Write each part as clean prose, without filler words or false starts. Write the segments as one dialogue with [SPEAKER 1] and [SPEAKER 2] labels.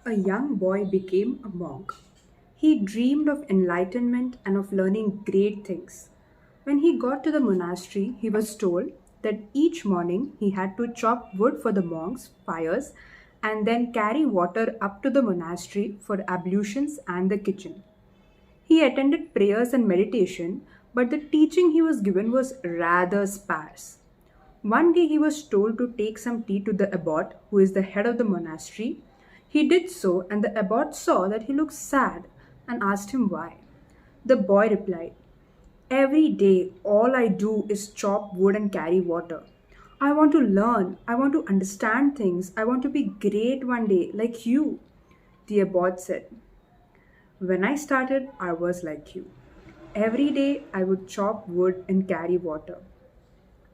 [SPEAKER 1] a young boy became a monk. He dreamed of enlightenment and of learning great things. When he got to the monastery, he was told that each morning he had to chop wood for the monks' fires and then carry water up to the monastery for ablutions and the kitchen. He attended prayers and meditation, but the teaching he was given was rather sparse. One day he was told to take some tea to the abbot, who is the head of the monastery. He did so, and the abbot saw that he looked sad and asked him why. The boy replied, "Every day, all I do is chop wood and carry water. I want to learn, I want to understand things, I want to be great one day, like you." The abbot said, "When I started, I was like you. Every day, I would chop wood and carry water.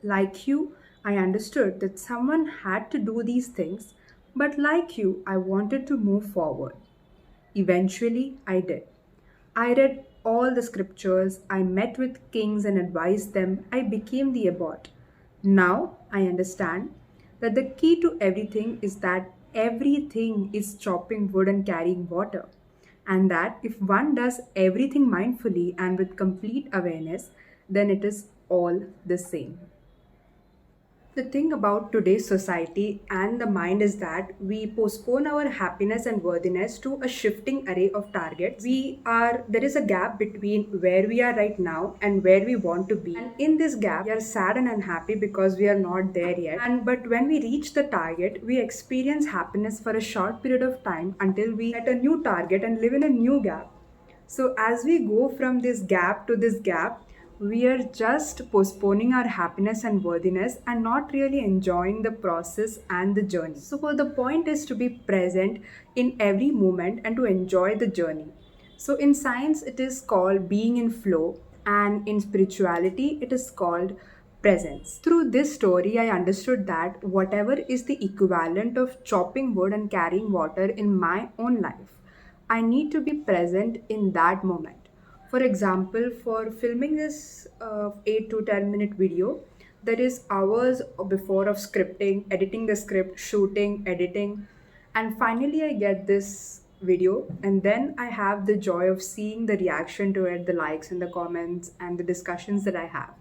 [SPEAKER 1] Like you, I understood that someone had to do these things, but like you, I wanted to move forward. Eventually, I did. I read all the scriptures, I met with kings and advised them, I became the abbot. Now I understand that the key to everything is that everything is chopping wood and carrying water. And that if one does everything mindfully and with complete awareness, then it is all the same. The thing about today's society and the mind is that we postpone our happiness and worthiness to a shifting array of targets. There is a gap between where we are right now and where we want to be. And in this gap, we are sad and unhappy because we are not there yet. But when we reach the target, we experience happiness for a short period of time until we set a new target and live in a new gap. So, as we go from this gap to this gap, we are just postponing our happiness and worthiness and not really enjoying the process and the journey. So, the point is to be present in every moment and to enjoy the journey. So, in science, it is called being in flow, and in spirituality, it is called presence. Through this story, I understood that whatever is the equivalent of chopping wood and carrying water in my own life, I need to be present in that moment. For example, for filming this 8 to 10 minute video, there is hours before of scripting, editing the script, shooting, editing, and finally I get this video, and then I have the joy of seeing the reaction to it, the likes and the comments and the discussions that I have.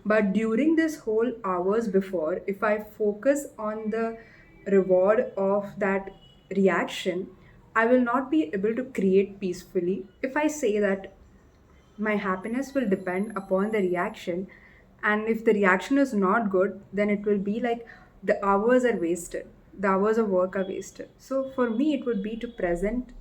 [SPEAKER 1] But during this whole hours before, if I focus on the reward of that reaction, I will not be able to create peacefully. If I say that my happiness will depend upon the reaction, and if the reaction is not good, then it will be like the hours are wasted, the hours of work are wasted. So for me, it would be present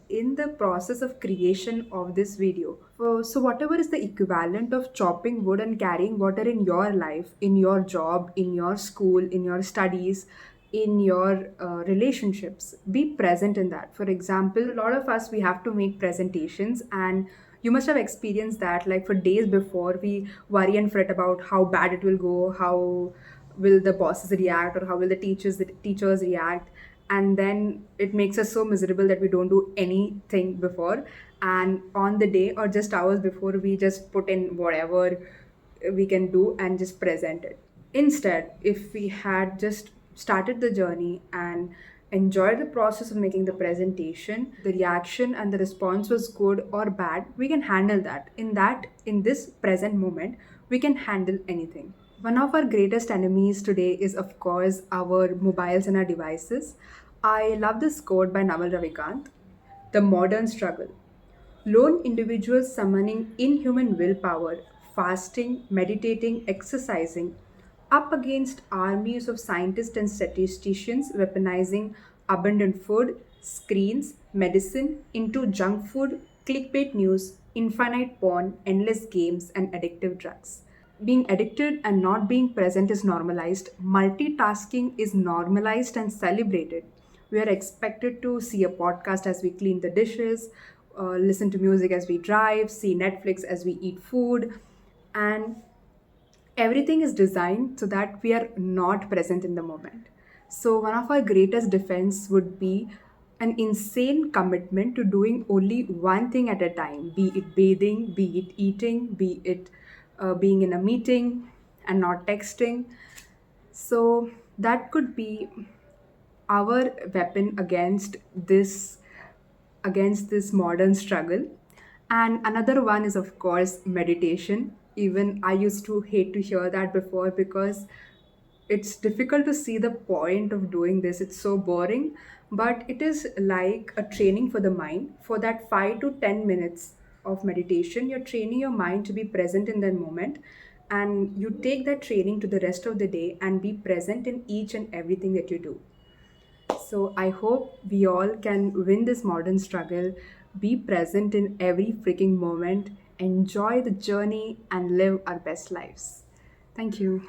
[SPEAKER 1] in the process of creation of this video. So whatever is the equivalent of chopping wood and carrying water in your life, in your job, in your school, in your studies, in your relationships, be present in that. For example, a lot of us, we have to make presentations, and you must have experienced that, like for days before we worry and fret about how bad it will go, how will the bosses react, or how will the teachers react, and then it makes us so miserable that we don't do anything before, and on the day or just hours before, we just put in whatever we can do and just present it. Instead, if we had just started the journey and enjoyed the process of making the presentation, the reaction and the response was good or bad, we can handle that. In this present moment, we can handle anything. One of our greatest enemies today is, of course, our mobiles and our devices. I love this quote by Naval Ravikant: "The modern struggle. Lone individuals summoning inhuman willpower, fasting, meditating, exercising, up against armies of scientists and statisticians weaponizing abundant food, screens, medicine into junk food, clickbait news, infinite porn, endless games, and addictive drugs." Being addicted and not being present is normalized. Multitasking is normalized and celebrated. We are expected to see a podcast as we clean the dishes, listen to music as we drive, see Netflix as we eat food, and everything is designed so that we are not present in the moment. So, one of our greatest defense would be an insane commitment to doing only one thing at a time, be it bathing, be it eating, be it being in a meeting and not texting. So, that could be our weapon against this modern struggle. And another one is, of course, meditation. Even I used to hate to hear that before, because it's difficult to see the point of doing this. It's so boring, but it is like a training for the mind. For that 5 to 10 minutes of meditation, you're training your mind to be present in that moment, and you take that training to the rest of the day and be present in each and everything that you do. So I hope we all can win this modern struggle, be present in every freaking moment, enjoy the journey, and live our best lives. Thank you.